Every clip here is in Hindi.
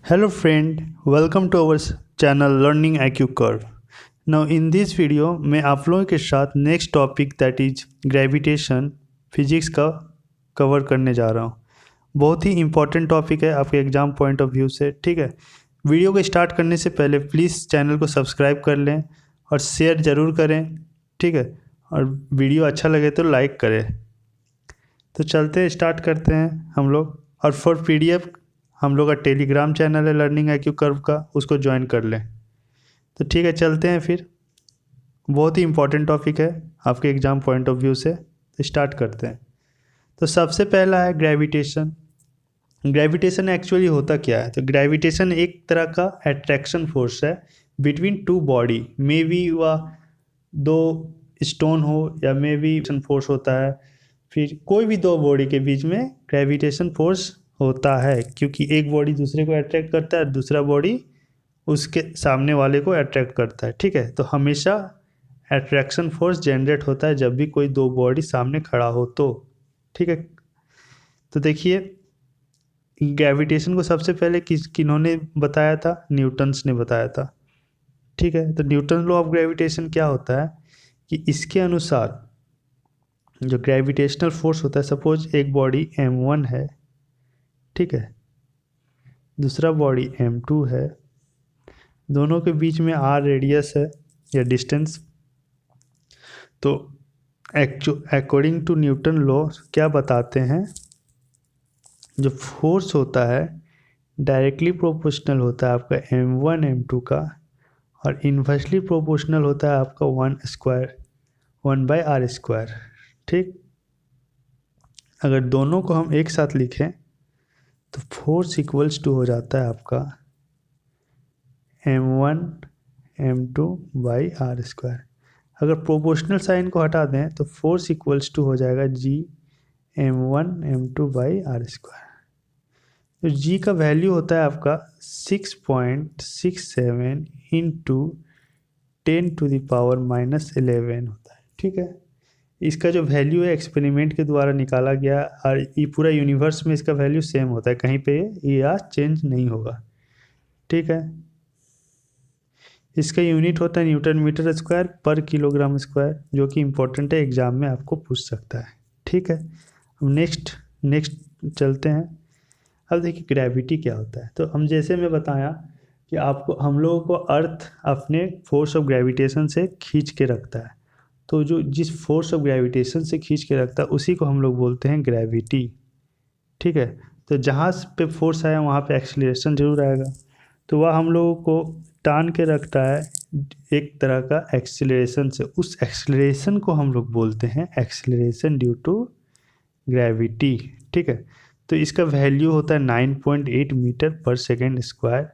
Hello friend, welcome to our channel Learning IQ Curve. Now in this video मैं आप लोगों के साथ next topic that is gravitation physics का कवर करने जा रहा हूँ। बहुत ही इंपॉर्टेंट टॉपिक है आपके एग्जाम पॉइंट ऑफ व्यू से, ठीक है। वीडियो को स्टार्ट करने से पहले प्लीज़ चैनल को सब्सक्राइब कर लें और शेयर ज़रूर करें, ठीक है। और वीडियो अच्छा लगे तो लाइक करें। तो चलते स्टार्ट करते हैं हम लोग। और फॉर पीडीएफ हम लोग का टेलीग्राम चैनल है लर्निंग IQ कर्व का, उसको ज्वाइन कर लें। तो ठीक है, चलते हैं फिर। बहुत ही इंपॉर्टेंट टॉपिक है आपके एग्ज़ाम पॉइंट ऑफ व्यू से, तो स्टार्ट करते हैं। तो सबसे पहला है ग्रेविटेशन। ग्रेविटेशन एक्चुअली होता क्या है? तो ग्रेविटेशन एक तरह का अट्रैक्शन फोर्स है between two body. May be वह दो स्टोन हो या मे बी फोर्स होता है, फिर कोई भी दो बॉडी के बीच में ग्रेविटेशन फोर्स होता है, क्योंकि एक बॉडी दूसरे को अट्रैक्ट करता है, दूसरा बॉडी उसके सामने वाले को अट्रैक्ट करता है, ठीक है। तो हमेशा अट्रैक्शन फोर्स जनरेट होता है जब भी कोई दो बॉडी सामने खड़ा हो तो, ठीक है। तो देखिए, ग्रेविटेशन को सबसे पहले किन्होंने बताया था? न्यूटन्स ने बताया था, ठीक है। तो न्यूटन लॉ ऑफ ग्रेविटेशन क्या होता है कि इसके अनुसार जो ग्रेविटेशनल फोर्स होता है, सपोज एक बॉडी m1 है, ठीक है, दूसरा बॉडी m2 है, दोनों के बीच में r रेडियस है या डिस्टेंस। तो अकॉर्डिंग टू न्यूटन लॉ क्या बताते हैं, जो फोर्स होता है डायरेक्टली प्रोपोर्शनल होता है आपका m1 m2 का, और इन्वर्सली प्रोपोर्शनल होता है आपका 1/r², ठीक। अगर दोनों को हम एक साथ लिखें तो फोर्स इक्वल्स टू हो जाता है आपका m1 m2/r²। अगर प्रोपोर्शनल साइन को हटा दें तो फोर्स इक्वल्स टू हो जाएगा g m1 m2/r²। तो g का वैल्यू होता है आपका 6.67 इंटू 10⁻⁻11 होता है, ठीक है। इसका जो वैल्यू है एक्सपेरिमेंट के द्वारा निकाला गया, और ये पूरा यूनिवर्स में इसका वैल्यू सेम होता है, कहीं पे ये आज चेंज नहीं होगा, ठीक है। इसका यूनिट होता है न्यूटन मीटर स्क्वायर पर किलोग्राम स्क्वायर, जो कि इम्पोर्टेंट है, एग्जाम में आपको पूछ सकता है, ठीक है। अब नेक्स्ट चलते हैं। अब देखिए ग्रेविटी क्या होता है। तो हम जैसे मैं बताया कि आपको, हम लोगों को अर्थ अपने फोर्स ऑफ ग्रेविटेशन से खींच के रखता है। तो जो जिस फोर्स ऑफ ग्रेविटेशन से खींच के रखता है उसी को हम लोग बोलते हैं ग्रेविटी, ठीक है। तो जहाँ पे फोर्स आया वहाँ पे एक्सीलरेशन जरूर आएगा, तो वह हम लोगों को टान के रखता है एक तरह का एक्सीलरेशन से। उस एक्सीलरेशन को हम लोग बोलते हैं एक्सीलरेशन ड्यू टू ग्रेविटी, ठीक है। तो इसका वैल्यू होता है 9.8 मीटर पर सेकेंड स्क्वायर,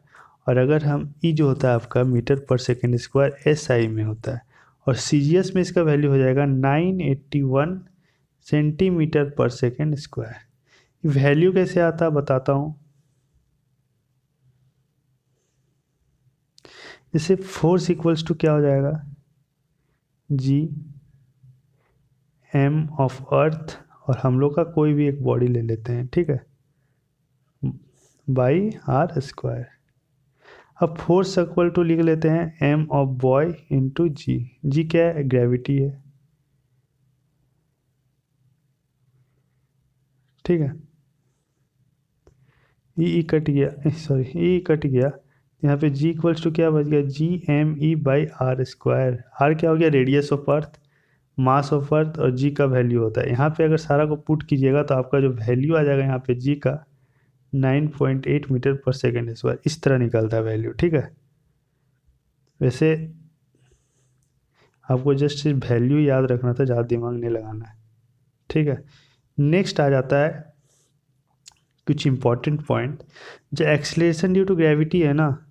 और अगर हम ई जो होता है आपका मीटर पर सेकेंड स्क्वायर SI में होता है, और CGS में इसका वैल्यू हो जाएगा 981 सेंटीमीटर पर सेकेंड स्क्वायर। वैल्यू कैसे आता है बताता हूँ। जैसे फोर्स इक्वल्स टू क्या हो जाएगा, G M ऑफ अर्थ, और हम लोग का कोई भी एक बॉडी ले लेते हैं, ठीक है, R²। अब फोर्स इक्वल टू लिख लेते हैं M ऑफ बॉय इंटू जी क्या है? ग्रेविटी है, ठीक है। ई कट गया, सॉरी ई कट गया, यहाँ पे G इक्वल्स टू क्या बच गया, GME/r²। R क्या हो गया? Radius of earth, mass of earth, और G का वैल्यू होता है। यहाँ पे अगर सारा को पुट कीजिएगा तो आपका जो वैल्यू आ जाएगा यहाँ पे G का 9.8 मीटर पर सेकेंड स्क्वायर। इस तरह निकलता है वैल्यू, ठीक है। वैसे आपको जस्ट वैल्यू याद रखना था, ज़्यादा दिमाग नहीं लगाना है, ठीक है। नेक्स्ट आ जाता है कुछ इंपॉर्टेंट पॉइंट। जो एक्सीलरेशन ड्यू टू ग्रेविटी है ना,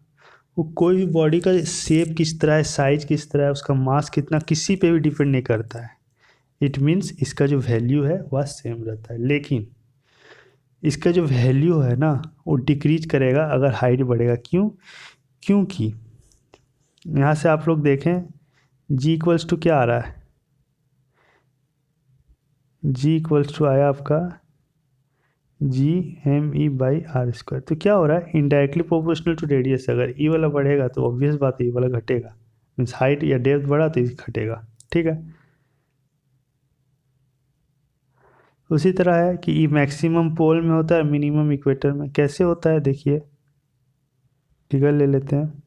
वो कोई भी बॉडी का शेप किस तरह है, साइज किस तरह है, उसका मास कितना, किसी पे भी डिपेंड नहीं करता है। इट मीन्स इसका जो वैल्यू है वह सेम रहता है, लेकिन इसका जो वैल्यू है ना वो डिक्रीज करेगा अगर हाइट बढ़ेगा। क्योंकि यहाँ से आप लोग देखें G इक्वल्स टू क्या आ रहा है, G इक्वल्स टू आया आपका G m e/r²। तो क्या हो रहा है, इनडायरेक्टली प्रोपोर्शनल टू रेडियस। अगर ई वाला बढ़ेगा तो ऑब्वियस बात है ई वाला घटेगा, मीन्स हाइट या डेप्थ बढ़ा तो घटेगा। ठीक है, उसी तरह है कि ई मैक्सिमम पोल में होता है, मिनिमम इक्वेटर में। कैसे होता है देखिए, फिगर ले लेते हैं।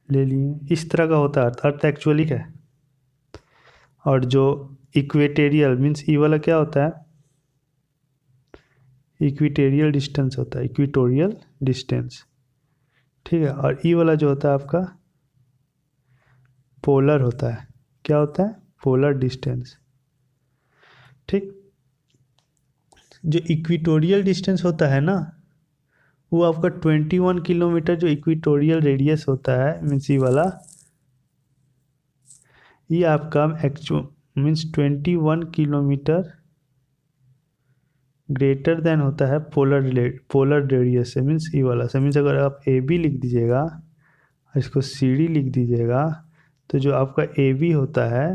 ले लिए, इस तरह का होता है अर्थ। अर्थ एक्चुअली क्या है, और जो इक्वेटेरियल मीन्स ई वाला क्या होता है, इक्वेटेरियल डिस्टेंस होता है, इक्वेटोरियल डिस्टेंस। ठीक है, और ई वाला जो होता है आपका पोलर होता है। क्या होता है, पोलर डिस्टेंस। ठीक, जो इक्वेटोरियल डिस्टेंस होता है ना, वो आपका 21 किलोमीटर जो इक्वेटोरियल रेडियस होता है मीन्स ई वाला, ये आपका actual means 21 kilometre greater than होता है पोलर रेडियस से, मीन्स ई वाला से। मीन्स अगर आप ए बी लिख दीजिएगा और इसको सी डी लिख दीजिएगा, तो जो आपका ए बी होता है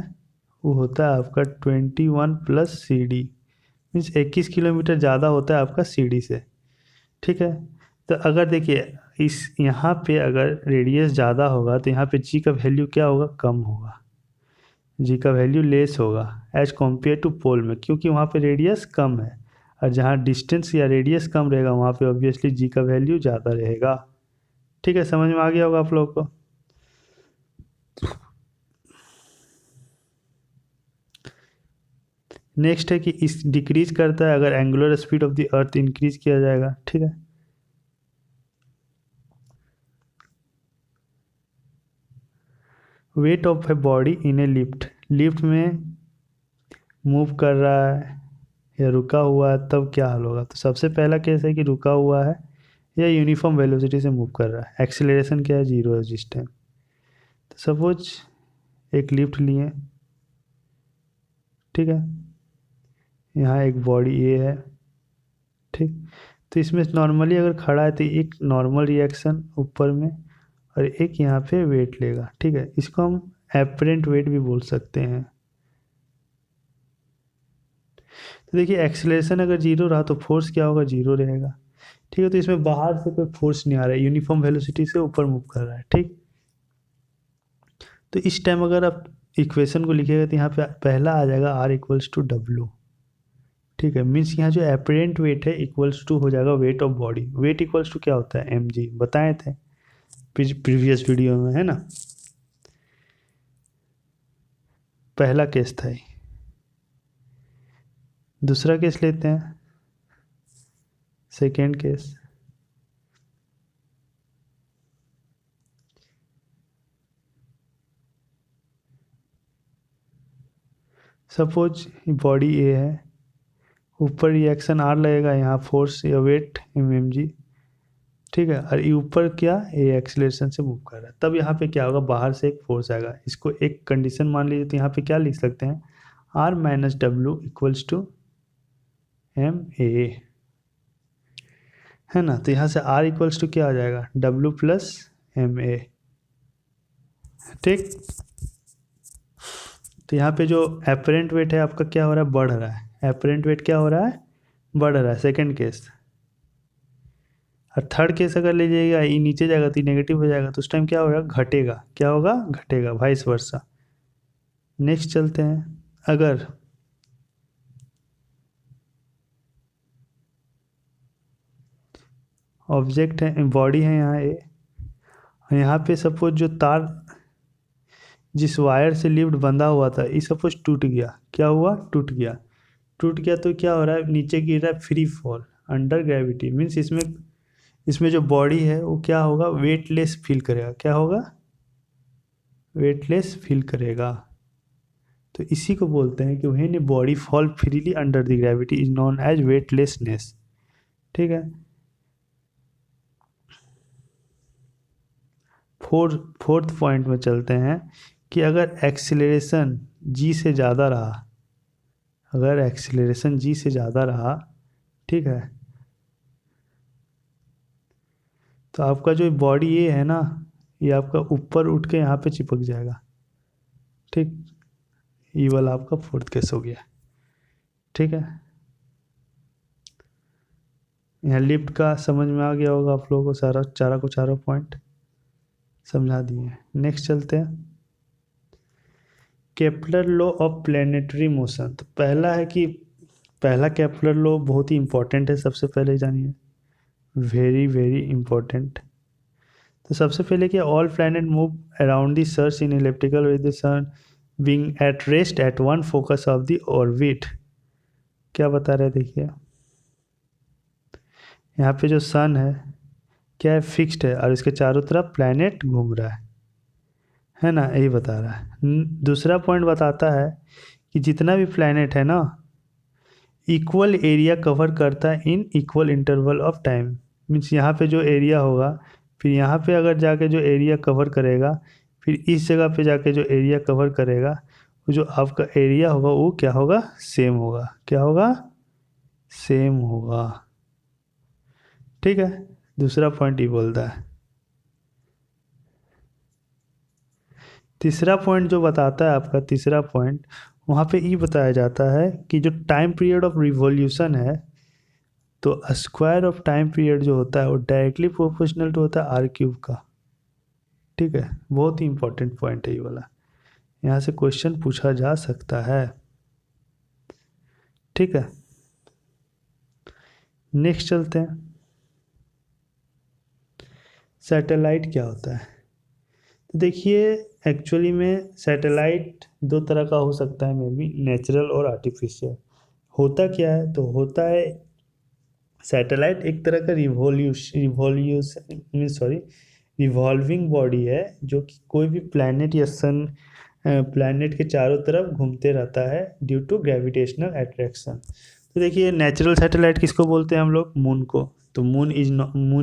वो होता है आपका 21 plus C D, means 21 kilometre ज़्यादा होता है आपका सी डी से। ठीक है, तो अगर देखिए इस यहाँ पे अगर रेडियस ज़्यादा होगा तो यहाँ पे जी का वैल्यू क्या होगा, कम होगा। जी का वैल्यू लेस होगा एज कम्पेयर टू पोल में, क्योंकि वहाँ पे रेडियस कम है। और जहाँ डिस्टेंस या रेडियस कम रहेगा वहाँ पे ऑब्वियसली जी का वैल्यू ज़्यादा रहेगा। ठीक है, समझ में आ गया होगा आप लोगों को। नेक्स्ट है कि इस डिक्रीज करता है अगर angular speed of the earth increase किया जाएगा। ठीक है, weight of a body in A lift, lift में मूव कर रहा है या रुका हुआ है तब क्या हाल होगा। तो सबसे पहला केस है कि रुका हुआ है या यूनिफॉर्म वेलोसिटी से मूव कर रहा है। एक्सीलरेशन क्या है, जीरो है जिस टाइम। तो सपोज एक लिफ्ट लिए, ठीक है, यहाँ एक बॉडी ए है। ठीक, तो इसमें नॉर्मली अगर खड़ा है तो एक नॉर्मल रिएक्शन ऊपर में और एक यहाँ पे वेट लेगा। ठीक है, इसको हम एपरेंट वेट भी बोल सकते हैं। तो देखिए एक्सेलरेशन अगर जीरो रहा तो फोर्स क्या होगा, जीरो रहेगा। ठीक है, तो इसमें बाहर से कोई फोर्स नहीं आ रहा है, यूनिफॉर्म वेलोसिटी से ऊपर मूव कर रहा है। ठीक, तो इस टाइम अगर आप इक्वेशन को लिखिएगा तो यहाँ पे पहला आ जाएगा आर इक्वल्स टू डब्लू। ठीक है, मीन्स यहाँ जो एपरेंट वेट है इक्वल्स टू हो जाएगा weight of body. Weight equals to क्या होता है, एम जी, बताए थे प्रीवियस वीडियो में, है ना। पहला केस था ये। दूसरा केस लेते हैं, सेकेंड केस। सपोज बॉडी ए है, ऊपर रिएक्शन आर लगेगा, यहाँ फोर्स या वेट एम जी। ठीक है, और ये ऊपर क्या, ये एक्सीलरेशन से मूव कर रहा है। तब यहाँ पे क्या होगा, बाहर से एक फोर्स आएगा। इसको एक कंडीशन मान लीजिए, तो यहाँ पे क्या लिख सकते हैं, R minus W equals to M A, है ना। तो यहाँ से आर इक्वल्स टू क्या आ जाएगा, डब्ल्यू प्लस एम ए। ठीक, तो यहाँ पे जो एपरेंट वेट है आपका क्या हो रहा है, बढ़ रहा है। एपरेंट वेट क्या हो रहा है, बढ़ रहा है, सेकेंड केस। और थर्ड केस अगर ले जाइएगा, ये नीचे जाएगा तो नेगेटिव हो जाएगा, तो उस टाइम क्या होगा, घटेगा। क्या होगा, घटेगा, वाइस वर्सा। नेक्स्ट चलते हैं, अगर ऑब्जेक्ट है, बॉडी है यहाँ ए, और यहाँ पे सपोज जो तार जिस वायर से लिफ्ट बंधा हुआ था ये सपोज टूट गया। क्या हुआ, टूट गया। टूट गया तो क्या हो रहा है, नीचे गिर रहा है, free fall under gravity. Means इसमें जो बॉडी है वो क्या होगा, वेटलेस फील करेगा। क्या होगा, वेटलेस फील करेगा। तो इसी को बोलते हैं कि when a body fall freely under the gravity is known as weightlessness. ठीक है, फोर्थ पॉइंट में चलते हैं कि अगर एक्सीलरेशन जी से ज़्यादा रहा, अगर एक्सीलरेशन जी से ज़्यादा रहा, ठीक है, तो आपका जो बॉडी ये है ना, ये आपका ऊपर उठ के यहाँ पे चिपक जाएगा। ठीक, ये वाला आपका फोर्थ केस हो गया। ठीक है, यहाँ लिफ्ट का समझ में आ गया होगा आप लोगों को, चारों पॉइंट समझा दिए। नेक्स्ट चलते हैं, Kepler law of planetary motion. तो पहला है कि पहला केपलर लॉ बहुत ही इंपॉर्टेंट है, सबसे पहले जानिए, वेरी वेरी इंपॉर्टेंट। तो सबसे पहले कि all planet move around the search in elliptical with the sun being at rest at one focus of the orbit. क्या बता रहे हैं देखिए, यहाँ पे जो सन क्या है, फिक्स्ड है और इसके चारों तरफ प्लैनेट घूम रहा है ना, यही बता रहा है। दूसरा पॉइंट बताता है कि जितना भी प्लैनेट है ना, इक्वल एरिया कवर करता है in equal interval of time. Means यहाँ पे जो एरिया होगा, फिर यहाँ पे अगर जाके जो एरिया कवर करेगा, फिर इस जगह पे जाके जो एरिया कवर करेगा, वो जो आपका एरिया होगा वो क्या होगा, सेम होगा। क्या होगा, सेम होगा। ठीक है, दूसरा पॉइंट ये बोलता है। तीसरा पॉइंट जो बताता है आपका, तीसरा पॉइंट, वहाँ पे ये बताया जाता है कि जो टाइम पीरियड ऑफ रिवॉल्यूशन है, तो स्क्वायर ऑफ टाइम पीरियड जो होता है वो डायरेक्टली प्रोपोर्शनल टू होता है आर क्यूब का। ठीक है, बहुत ही इंपॉर्टेंट पॉइंट है ये वाला, यहाँ से क्वेश्चन पूछा जा सकता है। ठीक है, नेक्स्ट चलते हैं, सैटेलाइट क्या होता है। तो देखिए, एक्चुअली में सैटेलाइट दो तरह का हो सकता है, मे बी नेचुरल और आर्टिफिशियल। होता क्या है, तो होता है सैटेलाइट एक तरह का रिवॉल्विंग बॉडी है, जो कि कोई भी प्लैनेट या सन, प्लैनेट के चारों तरफ घूमते रहता है ड्यू टू ग्रेविटेशनल अट्रैक्शन। तो देखिए, नेचुरल सैटेलाइट किसको बोलते हैं हम लोग, मून को। तो moon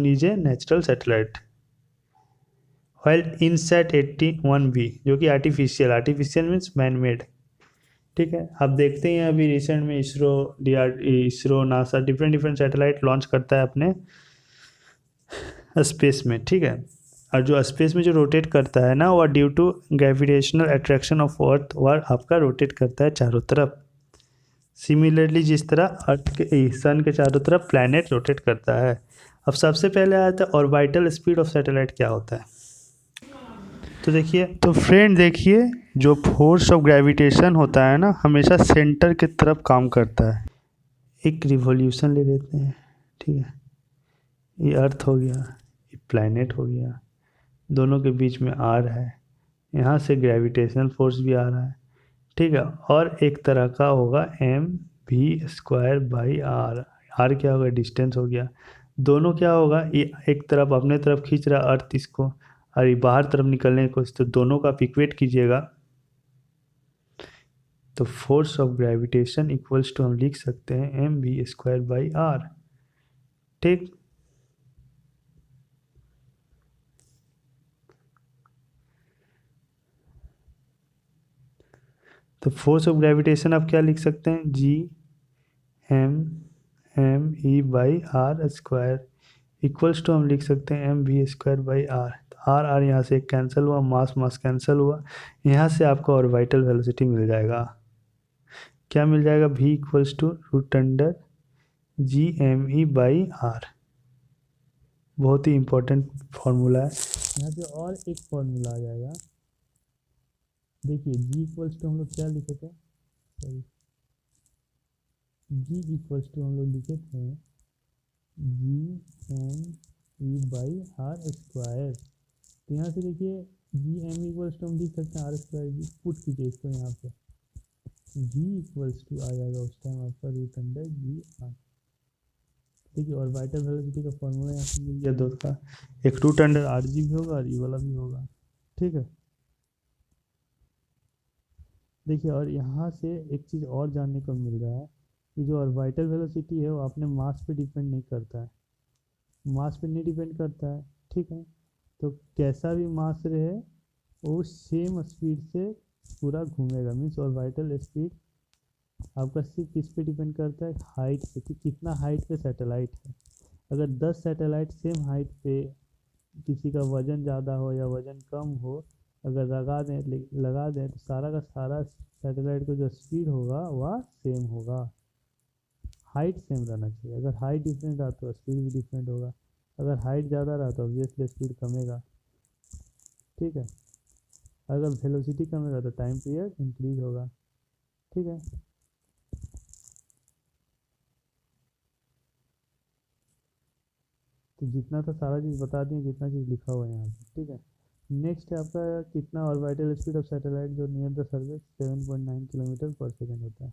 is a natural satellite. While INSAT 81B जो कि आर्टिफिशियल मीन्स मैन मेड। ठीक है, आप देखते हैं अभी रिसेंट में ISRO NASA different different satellite launch करता है अपने स्पेस में। ठीक है, और जो स्पेस में जो रोटेट करता है ना, वह due to gravitational attraction of earth वह आपका रोटेट करता है चारों तरफ। सिमिलरली जिस तरह अर्थ के सन के चारों तरफ प्लैनेट रोटेट करता है। अब सबसे पहले आया था ऑर्बिटल स्पीड ऑफ सैटेलाइट क्या होता है। तो देखिए, तो फ्रेंड देखिए, जो फोर्स ऑफ ग्रेविटेशन होता है ना, हमेशा सेंटर की तरफ काम करता है। एक रिवॉल्यूशन ले लेते हैं। ठीक है, ये अर्थ हो गया, ये प्लैनेट हो गया, दोनों के बीच में आर है, यहाँ से ग्रेविटेशनल फोर्स भी आ रहा है। ठीक है, और एक तरह का होगा mv²/r। आर क्या होगा, डिस्टेंस हो गया। दोनों क्या होगा, ये एक तरफ अपने तरफ खींच रहा अर्थ इसको, और ये बाहर तरफ निकलने की कोशिश, तो दोनों का आप इक्वेट कीजिएगा, तो force of gravitation equals to हम लिख सकते हैं mv²/r। ठीक, तो फोर्स ऑफ ग्रेविटेशन आप क्या लिख सकते हैं, G m m e/r² equals to हम लिख सकते हैं mv²/r। आर आर यहाँ से कैंसिल हुआ, मास मास कैंसिल हुआ, यहाँ से आपको ऑर्बिटल वेलोसिटी मिल जाएगा। क्या मिल जाएगा, v equals to √G m e/r। बहुत ही इंपॉर्टेंट फार्मूला है। यहाँ पे और एक फार्मूला आ जाएगा, देखिए g इक्वल्स टू हम लोग क्या लिखे थे, सॉरी, g इक्वल्स टू हम लोग लिखे थे G m e/r²। तो यहाँ से देखिए, G m इक्वल्स टू हम लिख सकते हैं r², पुट कीजिए इसको यहाँ पे, g इक्वल्स टू आ जाएगा उस टाइम आपका √G r। देखिए, ऑर्बिटल वेलोसिटी का फॉर्मूला यहाँ पे मिल गया दो का, एक √RG भी होगा और ये वाला भी होगा। ठीक है, देखिए, और यहाँ से एक चीज़ और जानने को मिल रहा है कि जो ऑर्बिटल वेलोसिटी है वो अपने मास पे डिपेंड नहीं करता है, मास पे नहीं डिपेंड करता है। ठीक है, तो कैसा भी मास रहे वो सेम स्पीड से पूरा घूमेगा। मीन्स ऑर्बिटल स्पीड आपका सिर्फ किस पे डिपेंड करता है, हाइट पे, कि कितना हाइट पे सैटेलाइट है। अगर 10 सैटेलाइट सेम हाइट पे, किसी का वज़न ज़्यादा हो या वज़न कम हो, अगर लगा दें तो सारा का सारा सैटेलाइट का जो स्पीड होगा वह सेम होगा, हाइट सेम रहना चाहिए। अगर हाइट डिफरेंट रहा तो स्पीड भी डिफरेंट होगा, अगर हाइट ज़्यादा रहा तो ऑब्वियसली स्पीड कमेगा, ठीक है। अगर वेलोसिटी कमेगा तो टाइम पीरियड इंक्रीज होगा, ठीक है। तो जितना था सारा चीज़ बता दिए, जितना चीज़ लिखा हुआ है यहाँ पे, ठीक है। नेक्स्ट है आपका कितना ऑर्बिटल स्पीड ऑफ सैटेलाइट जो नियर द सर्फेस 7.9 किलोमीटर पर सेकेंड होता है।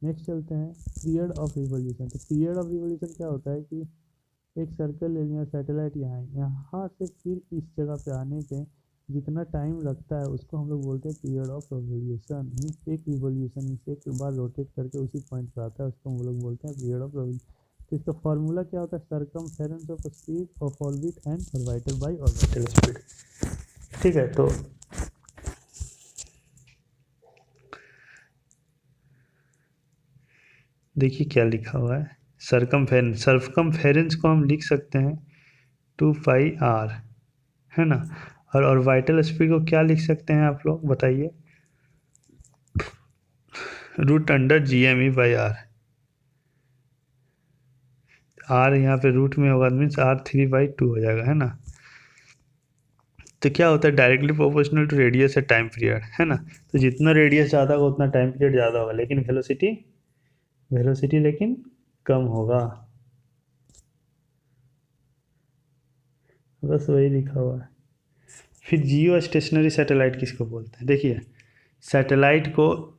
नेक्स्ट चलते हैं पीरियड ऑफ रिवोल्यूशन। तो पीरियड ऑफ रिवोल्यूशन क्या होता है कि एक सर्कल ले लिया, सैटेलाइट यहाँ से फिर इस जगह पे आने पे जितना टाइम लगता है उसको हम लोग बोलते हैं पीरियड ऑफ रिवोल्यूशन। मीन्स एक रिवोल्यूशन एक बार रोटेट करके उसी पॉइंट पे आता है, उसको हम लोग बोलते हैं पीरियड ऑफ रिवोल्यूशन। तो इसका फार्मूला क्या होता है, circumference of speed of orbit and orbital by orbital speed, ठीक है। तो देखिए क्या लिखा हुआ है, सरकमफेरेंस को हम लिख सकते हैं 2πr, है ना। और ऑर्बिटल स्पीड को क्या लिख सकते हैं आप लोग बताइए, √GME/r। आर यहाँ पे रूट में होगा, मीन्स R3/2 हो जाएगा, है ना। तो क्या होता है, डायरेक्टली प्रोपोर्शनल टू रेडियस है टाइम पीरियड, है ना। तो जितना रेडियस ज़्यादा होगा उतना टाइम पीरियड ज़्यादा होगा, लेकिन वेलोसिटी लेकिन कम होगा, बस वही लिखा हुआ है। फिर जियो स्टेशनरी सैटेलाइट किसको बोलते हैं, देखिए सैटेलाइट को,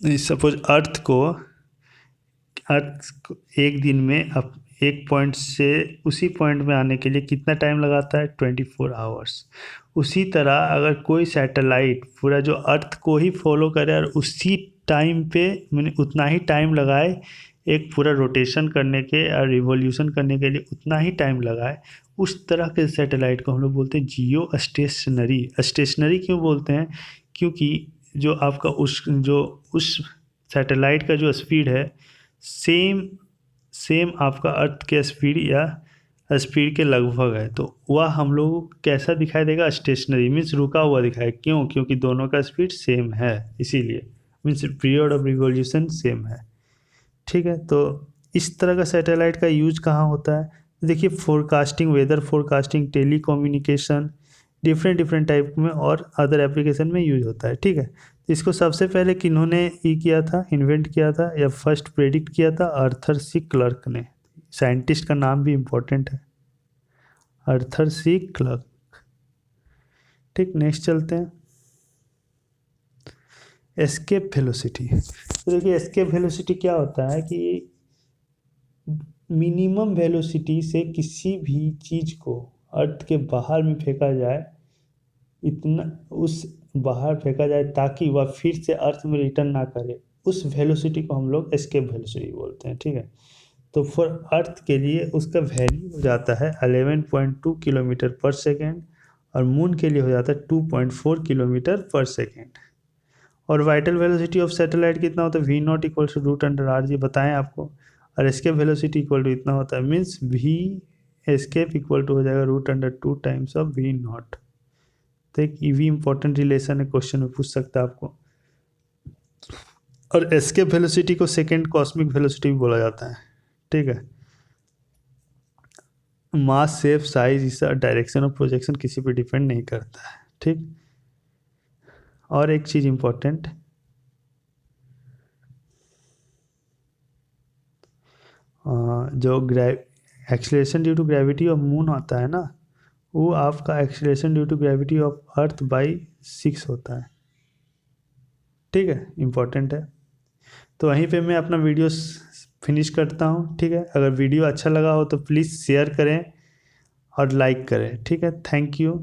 सपोज अर्थ को एक दिन में अब एक पॉइंट से उसी पॉइंट में आने के लिए कितना टाइम लगाता है, 24 आवर्स। उसी तरह अगर कोई सैटेलाइट पूरा जो अर्थ को ही फॉलो करे और उसी टाइम पे मैंने उतना ही टाइम लगाए, एक पूरा रोटेशन करने के और रिवॉल्यूशन करने के लिए उतना ही टाइम लगाए, उस तरह के सैटेलाइट को हम लोग बोलते हैं जियो स्टेशनरी। स्टेशनरी क्यों बोलते हैं, क्योंकि जो आपका उस सैटेलाइट का जो स्पीड है सेम आपका अर्थ के स्पीड या स्पीड के लगभग है, तो वह हम लोग को कैसा दिखाई देगा, स्टेशनरी, मीन्स रुका हुआ दिखाई। क्यों, क्योंकि दोनों का स्पीड सेम है, इसीलिए means period of revolution same है, ठीक है। तो इस तरह का सैटेलाइट का यूज कहाँ होता है, देखिए forecasting, weather forecasting, telecommunication, different type में और अदर एप्लीकेशन में यूज होता है, ठीक है। इसको सबसे पहले किन्होंने किया था, इन्वेंट किया था या फर्स्ट प्रेडिक्ट किया था, आर्थर सी क्लर्क ने। साइंटिस्ट का नाम भी इम्पोर्टेंट है, आर्थर सी क्लर्क, ठीक। नेक्स्ट चलते हैं एस्केप वेलोसिटी। तो देखिए एस्केप वेलोसिटी क्या होता है कि मिनिमम वेलोसिटी से किसी भी चीज़ को अर्थ के बाहर में फेंका जाए, इतना उस बाहर फेंका जाए ताकि वह फिर से अर्थ में रिटर्न ना करे, उस वेलोसिटी को हम लोग एस्केप वेलोसिटी बोलते हैं, ठीक है। तो फॉर अर्थ के लिए उसका वैल्यू हो जाता है 11.2 किलोमीटर पर सेकेंड और मून के लिए हो जाता है 2.4 किलोमीटर पर सेकेंड। और वाइटल वेलोसिटी ऑफ सैटेलाइट कितना होता है, V0 = √r, ये बताएं आपको। और एस्केप वेलोसिटी इक्वल टू इतना होता है, means V escape equal to हो जाएगा √2 टाइम्स ऑफ V0। तो एक ईवी इंपॉर्टेंट रिलेशन है, क्वेश्चन में पूछ सकता है आपको। और एस्केप वेलोसिटी को सेकेंड कॉस्मिक वेलोसिटी भी बोला जाता है, ठीक है। मास, शेप, साइज, इस डायरेक्शन ऑफ प्रोजेक्शन किसी पे डिपेंड नहीं करता है, ठीक। और एक चीज़ इम्पोर्टेंट, जो acceleration due to gravity of moon होता है ना, वो आपका acceleration due to gravity of earth by 6 होता है, ठीक है, इम्पोर्टेंट है। तो वहीं पे मैं अपना वीडियो फिनिश करता हूँ, ठीक है। अगर वीडियो अच्छा लगा हो तो प्लीज़ शेयर करें और लाइक करें, ठीक है। Thank you.